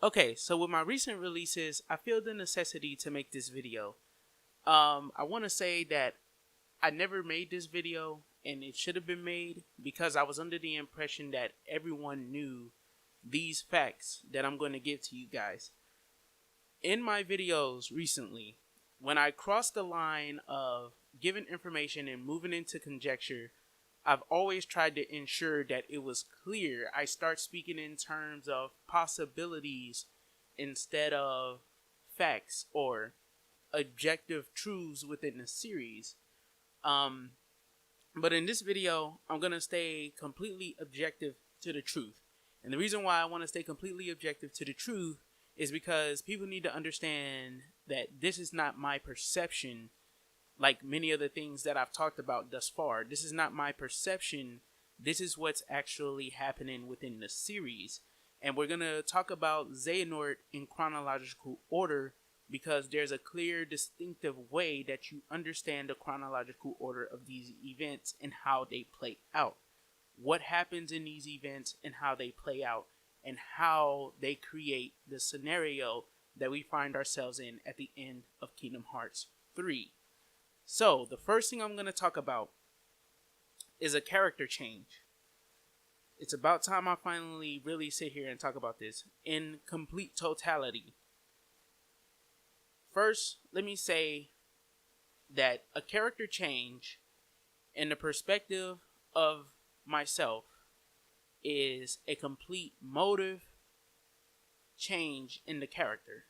Okay, so with my recent releases, I feel the necessity to make this video. I want to say that I never made this video, and it should have been made because I was under the impression that everyone knew these facts that I'm going to give to you guys. In my videos recently, when I crossed the line of giving information and moving into conjecture, I've always tried to ensure that it was clear. I start speaking in terms of possibilities instead of facts or objective truths within the series. Um, but in this video, I'm going to stay completely objective to the truth. And the reason why I want to stay completely objective to the truth is because people need to understand that this is not my perception like many of the things that I've talked about thus far. This is not my perception. This is what's actually happening within the series. And we're going to talk about Xehanort in chronological order because there's a clear, distinctive way that you understand the chronological order of these events and how they play out. What happens in these events and how they play out, and how they create the scenario that we find ourselves in at the end of Kingdom Hearts 3. So, the first thing I'm going to talk about is a character change. It's about time I finally really sit here and talk about this in complete totality. First, let me say that a character change in the perspective of myself is a complete motive change in the character.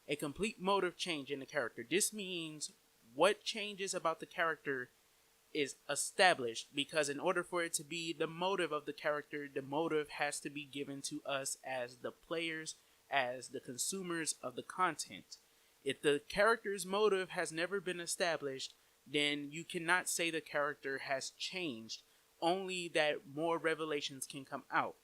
A complete motive change in the character. This means what changes about the character is established, because in order for it to be the motive of the character, the motive has to be given to us as the players, as the consumers of the content. If the character's motive has never been established, then you cannot say the character has changed, only that more revelations can come out.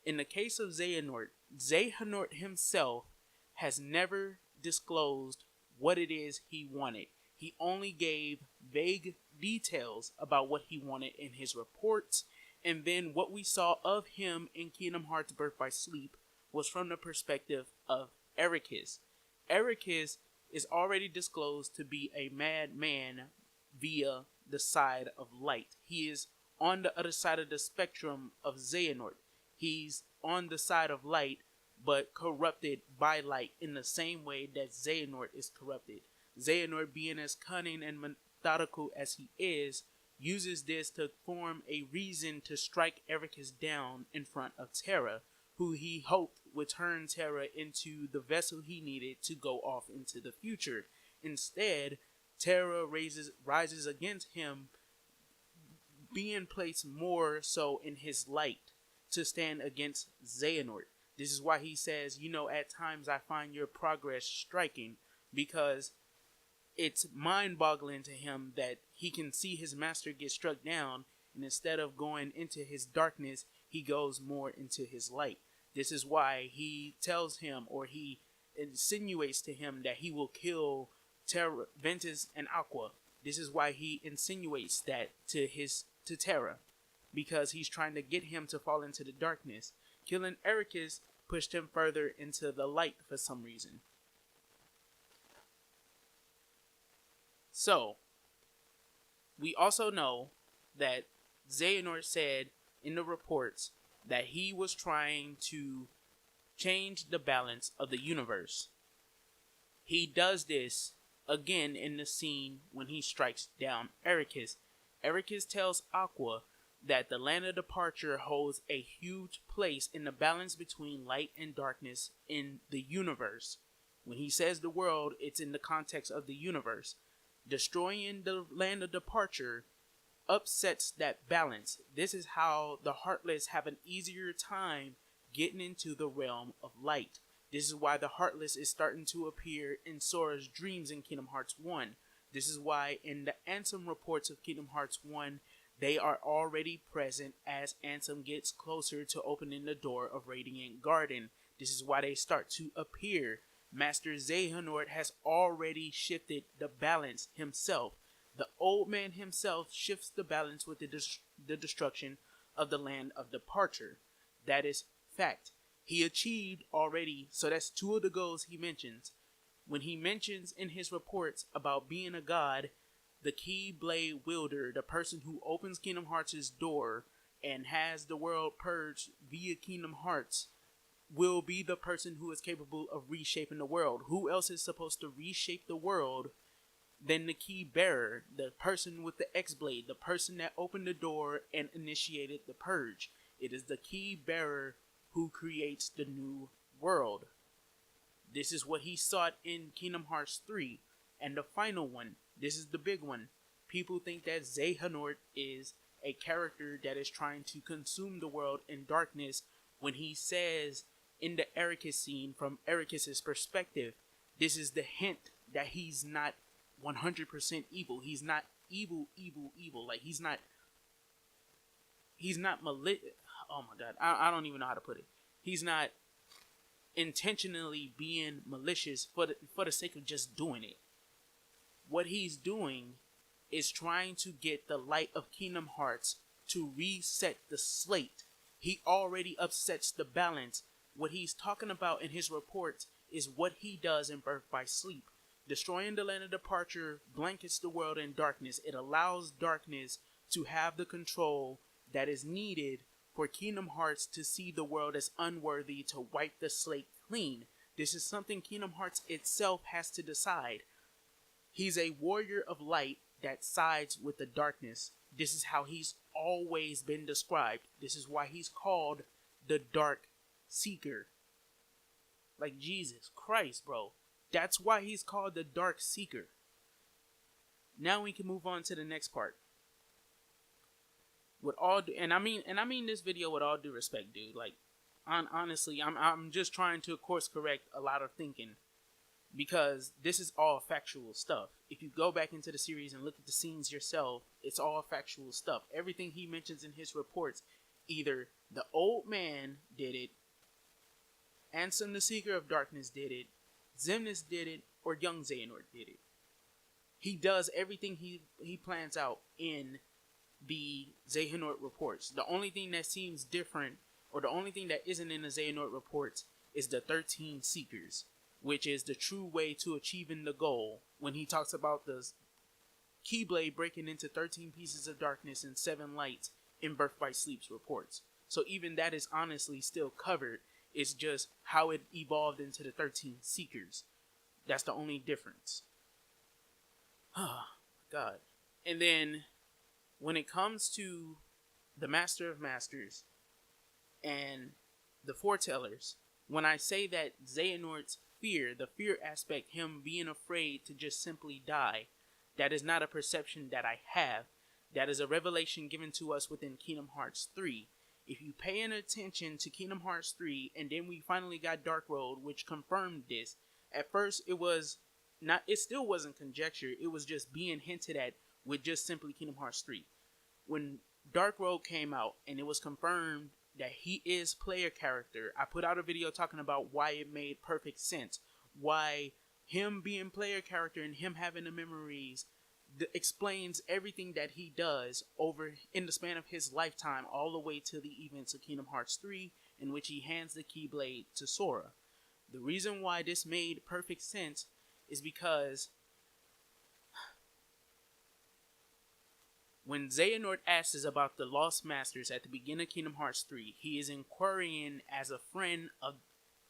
In the case of Xehanort himself has never disclosed what it is he wanted. He only gave vague details about what he wanted in his reports, and then what we saw of him in Kingdom Hearts Birth by Sleep was from the perspective of Ericus. Ericus is already disclosed to be a madman via the side of light. He is on the other side of the spectrum of Xehanort. He's on the side of light, but corrupted by light in the same way that Xehanort is corrupted. Xehanort, being as cunning and methodical as he is, uses this to form a reason to strike Ericus down in front of Terra, who he hoped would turn Terra into the vessel he needed to go off into the future. Instead, Terra rises against him, being placed more so in his light to stand against Xehanort. This is why he says, at times I find your progress striking, because it's mind-boggling to him that he can see his master get struck down, and instead of going into his darkness, he goes more into his light. This is why he tells him, or he insinuates to him, that he will kill Terra, Ventus, and Aqua. This is why he insinuates that to Terra, because he's trying to get him to fall into the darkness. Killing Ericus pushed him further into the light for some reason. So, we also know that Xehanort said in the reports that he was trying to change the balance of the universe. He does this again in the scene when he strikes down Ericus. Ericus tells Aqua that the land of departure holds a huge place in the balance between light and darkness in the universe. When he says the world, it's in the context of the universe. Destroying the land of departure upsets that balance. This is how the Heartless have an easier time getting into the realm of light. This is why the Heartless is starting to appear in Sora's dreams in Kingdom Hearts 1. This is why in the Ansem reports of Kingdom Hearts 1, they are already present as Ansem gets closer to opening the door of Radiant Garden. This is why they start to appear. Master Xehanort has already shifted the balance himself. The old man himself shifts the balance with the destruction of the land of departure. That is fact. he achieved already. So that's two of the goals he mentions. When he mentions in his reports about being a god, the Keyblade wielder, the person who opens Kingdom Hearts' door and has the world purged via Kingdom Hearts, will be the person who is capable of reshaping the world. Who else is supposed to reshape the world than the key bearer, the person with the X-Blade, the person that opened the door and initiated the purge? It is the key bearer who creates the new world. This is what he sought in Kingdom Hearts 3. And the final one, this is the big one. People think that Xehanort is a character that is trying to consume the world in darkness, when he says in the Ericus scene, from Ericus's perspective, this is the hint that he's not 100% evil. He's not evil. Like, he's not malicious. Oh my god, I don't even know how to put it. He's not intentionally being malicious for the sake of just doing it. What he's doing is trying to get the light of Kingdom Hearts to reset the slate. He already upsets the balance. What he's talking about in his reports is what he does in Birth by Sleep. Destroying the Land of Departure blankets the world in darkness. It allows darkness to have the control that is needed for Kingdom Hearts to see the world as unworthy, to wipe the slate clean. This is something Kingdom Hearts itself has to decide. He's a warrior of light that sides with the darkness. This is how he's always been described. This is why he's called the Dark Seeker. Like, Jesus Christ, bro. That's why he's called the Dark Seeker. Now we can move on to the next part. With all and I mean this video with all due respect, dude. Like, honestly, I'm just trying to course correct a lot of thinking, because this is all factual stuff. If you go back into the series and look at the scenes yourself, it's all factual stuff. Everything he mentions in his reports, either the old man did it, Ansem the Seeker of Darkness did it, Xemnas did it, or young Xehanort did it. He does everything he plans out in the Xehanort reports. The only thing that seems different, or the only thing that isn't in the Xehanort reports, is the 13 Seekers, which is the true way to achieving the goal. When he talks about the Keyblade breaking into 13 pieces of darkness and 7 lights in Birth by Sleep's reports. So even that is honestly still covered. It's just how it evolved into the 13 Seekers. That's the only difference. Oh, God. And then, when it comes to the Master of Masters and the foretellers, when I say that Xehanort's fear, the fear aspect, him being afraid to just simply die, that is not a perception that I have. That is a revelation given to us within Kingdom Hearts 3. If you pay attention to Kingdom Hearts 3, and then we finally got Dark Road, which confirmed this. At first, it still wasn't conjecture. It was just being hinted at with just simply Kingdom Hearts 3. When Dark Road came out and it was confirmed that he is player character, I put out a video talking about why it made perfect sense. Why him being player character and him having the memories explains everything that he does over in the span of his lifetime, all the way to the events of Kingdom Hearts 3, in which he hands the Keyblade to Sora. The reason why this made perfect sense is because when Xehanort asks about the Lost Masters at the beginning of Kingdom Hearts 3, he is inquiring as a friend of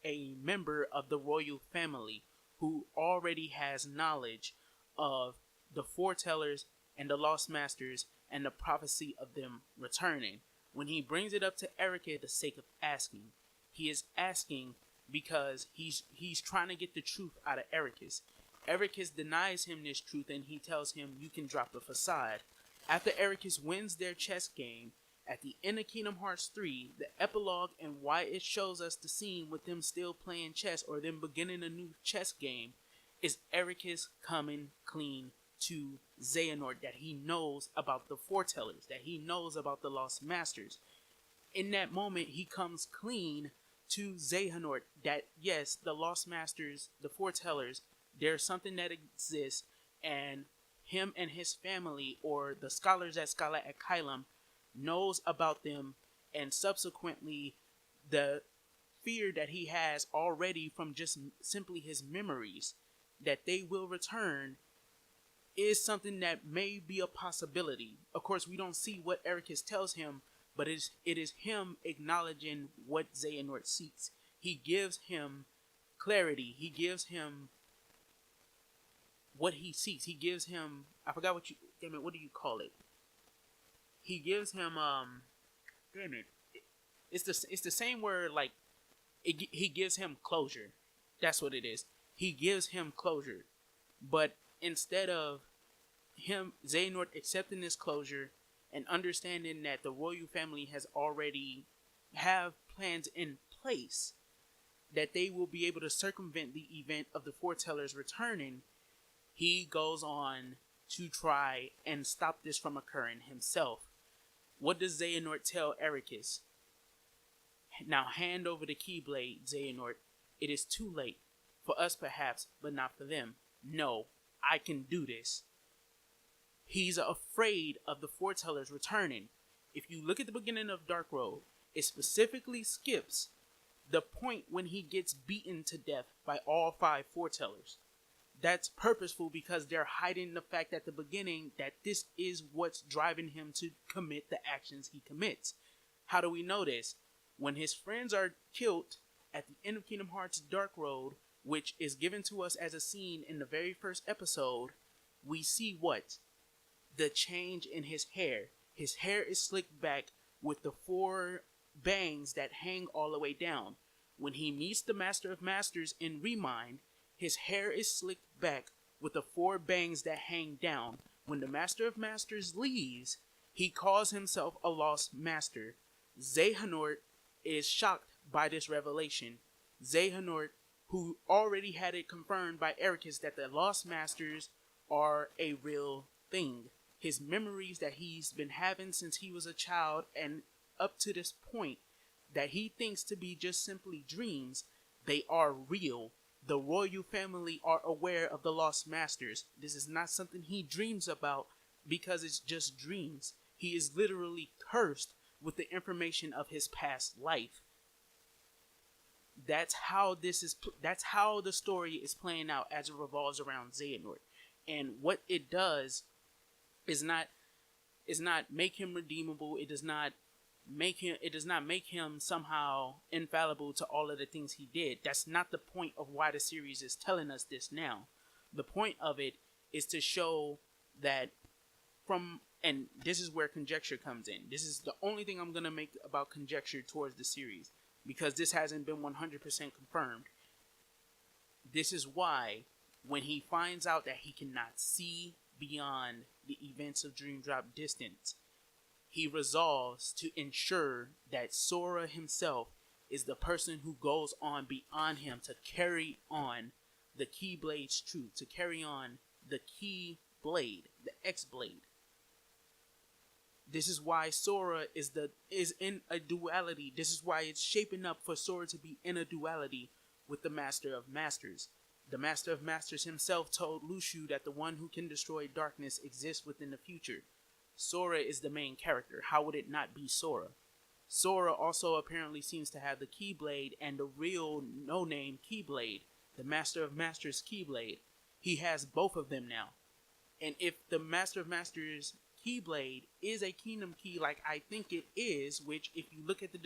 a member of the royal family who already has knowledge of the foretellers and the Lost Masters and the prophecy of them returning. When he brings it up to Erica for the sake of asking, he is asking because he's trying to get the truth out of Ericus. Ericus denies him this truth, and he tells him, you can drop the facade. After Ericus wins their chess game, at the end of Kingdom Hearts 3, the epilogue and why it shows us the scene with them still playing chess or them beginning a new chess game is Ericus coming clean to Xehanort, that he knows about the foretellers, that he knows about the Lost Masters. In that moment, he comes clean to Xehanort that yes, the Lost Masters, the foretellers, there's something that exists, and him and his family, or the scholars at Scholar at Kylam, knows about them, and subsequently the fear that he has already from just simply his memories, that they will return, is something that may be a possibility. Of course, we don't see what Ericus tells him, but it is him acknowledging what Xehanort seeks. He gives him clarity. He gives him what he seeks. He gives him, I forgot what do you call it? He gives him damn it. It's the same word, like he gives him closure. That's what it is. He gives him closure. But instead of him, Xehanort, accepting this closure and understanding that the royal family has already have plans in place, that they will be able to circumvent the event of the foretellers returning, he goes on to try and stop this from occurring himself. What does Xehanort tell Ericus? Now hand over the Keyblade, Xehanort. It is too late. For us perhaps, but not for them. No, I can do this. He's afraid of the foretellers returning. If you look at the beginning of Dark Road, it specifically skips the point when he gets beaten to death by all 5 foretellers. That's purposeful because they're hiding the fact at the beginning that this is what's driving him to commit the actions he commits. How do we know this? When his friends are killed at the end of Kingdom Hearts Dark Road, which is given to us as a scene in the very first episode, we see what? The change in his hair. His hair is slicked back with the 4 bangs that hang all the way down. When he meets the Master of Masters in Remind, his hair is slicked back with the 4 bangs that hang down. When the Master of Masters leaves, he calls himself a lost master. Xehanort is shocked by this revelation. Xehanort, who already had it confirmed by Ericus that the lost masters are a real thing. His memories that he's been having since he was a child and up to this point that he thinks to be just simply dreams, they are real. The royal family are aware of the lost masters. This is not something he dreams about because it's just dreams. He is literally cursed with the information of his past life. That's how the story is playing out as it revolves around Xehanort. And what it does is not make him redeemable. It does not make him somehow infallible to all of the things he did. That's not the point of why the series is telling us this now. The point of it is to show that and this is where conjecture comes in. This is the only thing I'm going to make about conjecture towards the series, because this hasn't been 100% confirmed. This is why when he finds out that he cannot see beyond the events of Dream Drop distance, he resolves to ensure that Sora himself is the person who goes on beyond him to carry on the Keyblade's truth, to carry on the Keyblade, the X-Blade. This is why Sora is in a duality. This is why it's shaping up for Sora to be in a duality with the Master of Masters. The Master of Masters himself told Lushu that the one who can destroy darkness exists within the future. Sora is the main character. How would it not be Sora? Sora also apparently seems to have the Keyblade and the real no-name Keyblade, the Master of Masters Keyblade. He has both of them now. And if the Master of Masters Keyblade is a Kingdom Key like I think it is, which if you look at the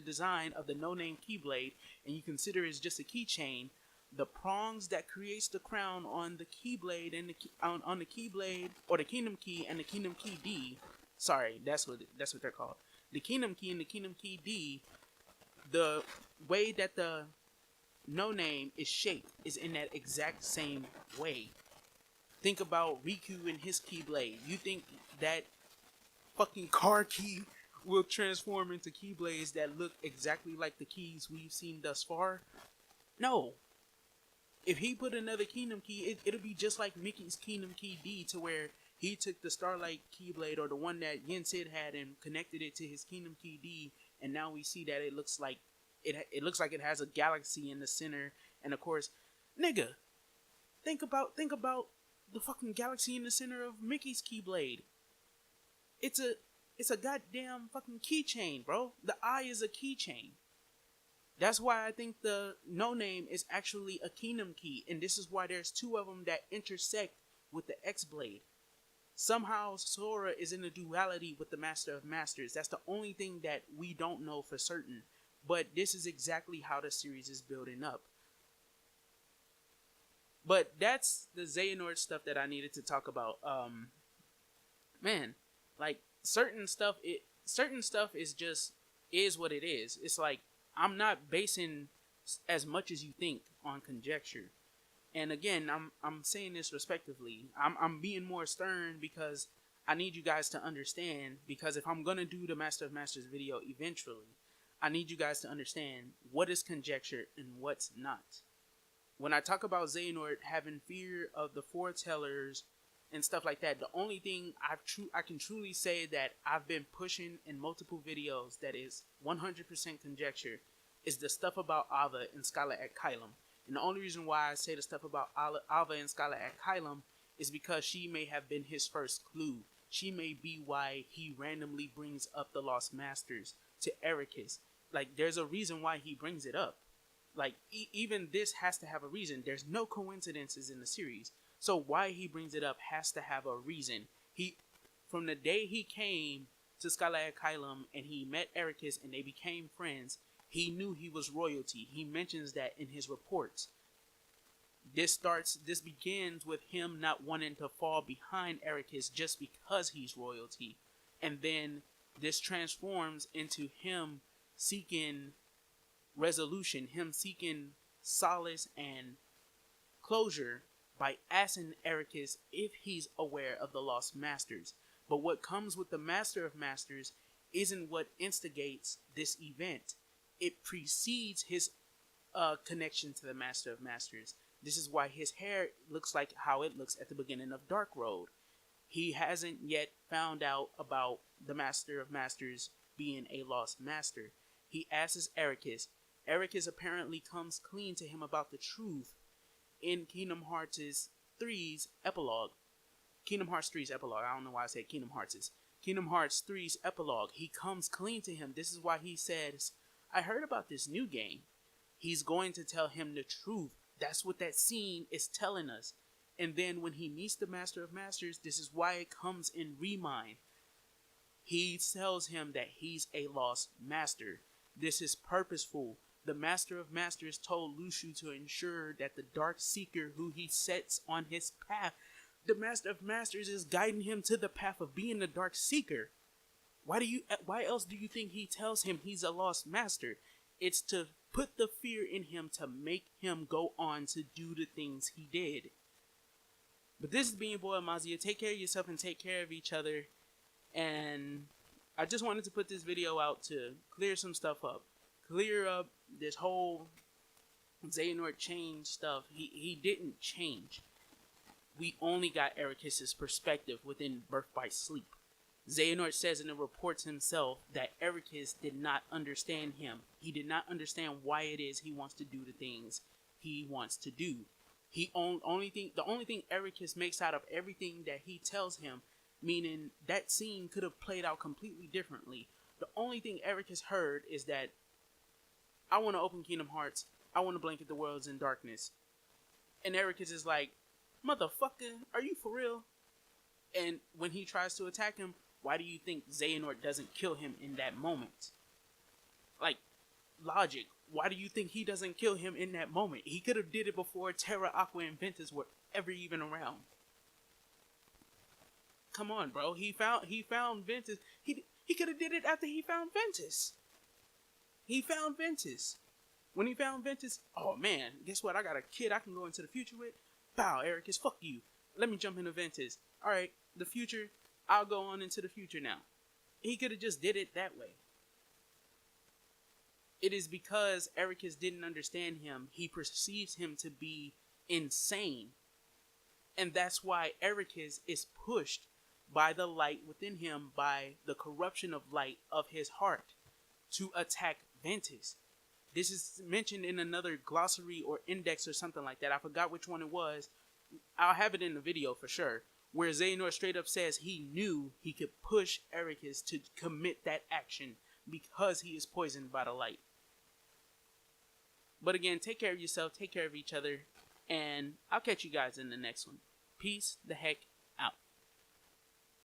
design of the no-name Keyblade and you consider it's just a keychain, the prongs that creates the crown on the Keyblade and on the Keyblade, or the Kingdom Key and the Kingdom Key D, sorry, that's what they're called. The Kingdom Key and the Kingdom Key D, the way that the no-name is shaped is in that exact same way. Think about Riku and his Keyblade. You think that fucking car key will transform into Keyblades that look exactly like the keys we've seen thus far? No. If he put another Kingdom Key, it'll be just like Mickey's Kingdom Key D, to where he took the Starlight Keyblade, or the one that Yen Sid had, and connected it to his Kingdom Key D, and now we see that it looks like it has a galaxy in the center. And of course, nigga, think about the fucking galaxy in the center of Mickey's Keyblade. It's a goddamn fucking keychain, bro. The eye is a keychain. That's why I think the no name is actually a kingdom key, and this is why there's two of them that intersect with the X blade. Somehow Sora is in a duality with the Master of Masters. That's the only thing that we don't know for certain. But this is exactly how the series is building up. But that's the Xehanort stuff that I needed to talk about. Man, like certain stuff is just is what it is. It's like I'm not basing as much as you think on conjecture. And again, I'm saying this respectively. I'm being more stern because I need you guys to understand, because if I'm gonna do the Master of Masters video eventually, I need you guys to understand what is conjecture and what's not. When I talk about Xehanort having fear of the foretellers and stuff like that, the only thing I can truly say that I've been pushing in multiple videos that is 100% conjecture is the stuff about Ava and Skylar at Kylum. And the only reason why I say the stuff about Ava and Skylar at Kylum is because she may have been his first clue. She may be why he randomly brings up the Lost Masters to Ericus. Like, there's a reason why he brings it up. Like, even this has to have a reason. There's no coincidences in the series. So why he brings it up has to have a reason. From the day he came to Skylar at Kylum and he met Ericus and they became friends, he knew he was royalty. He mentions that in his reports. This begins with him not wanting to fall behind Ericus just because he's royalty. And then this transforms into him seeking resolution, him seeking solace and closure by asking Ericus if he's aware of the Lost Masters. But what comes with the Master of Masters isn't what instigates this event. It precedes his connection to the Master of Masters. This is why his hair looks like how it looks at the beginning of Dark Road. He hasn't yet found out about the Master of Masters being a lost master. He asks Ericus. Ericus apparently comes clean to him about the truth in Kingdom Hearts 3's epilogue. Kingdom Hearts 3's epilogue. I don't know why I said Kingdom Hearts. Kingdom Hearts 3's epilogue. He comes clean to him. This is why he says, I heard about this new game. He's going to tell him the truth. That's what that scene is telling us. And then when he meets the Master of Masters, this is why it comes in Remind. He tells him that he's a lost master. This is purposeful. The Master of Masters told Luciu to ensure that the Dark Seeker who he sets on his path, the Master of Masters is guiding him to the path of being the Dark Seeker. Why else do you think he tells him he's a lost master? It's to put the fear in him to make him go on to do the things he did. But this is being Boy Mazia. Take care of yourself and take care of each other. And I just wanted to put this video out to clear some stuff up. Clear up this whole Xehanort change stuff. He didn't change. We only got Ericus's perspective within Birth by Sleep. Xehanort says in the reports himself that Ericus did not understand him. He did not understand why it is he wants to do the things he wants to do. The only thing Ericus makes out of everything that he tells him, meaning that scene could have played out completely differently. The only thing Ericus heard is that I want to open Kingdom Hearts. I want to blanket the worlds in darkness. And Ericus is like, motherfucker, are you for real? And when he tries to attack him, why do you think Xehanort doesn't kill him in that moment? Like, logic. Why do you think he doesn't kill him in that moment? He could have did it before Terra, Aqua, and Ventus were ever even around. Come on, bro. He found Ventus. He could have did it after he found Ventus. He found Ventus. When he found Ventus, oh man, guess what? I got a kid I can go into the future with. Bow, Ericus, fuck you. Let me jump into Ventus. Alright, the future, I'll go on into the future now. He could have just did it that way. It is because Ericus didn't understand him. He perceives him to be insane. And that's why Ericus is pushed by the light within him, by the corruption of light of his heart, to attack Ventus. This is mentioned in another glossary or index or something like that. I forgot which one it was. I'll have it in the video for sure. Where Xehanort straight up says he knew he could push Ericus to commit that action because he is poisoned by the light. But again, take care of yourself, take care of each other, and I'll catch you guys in the next one. Peace the heck out.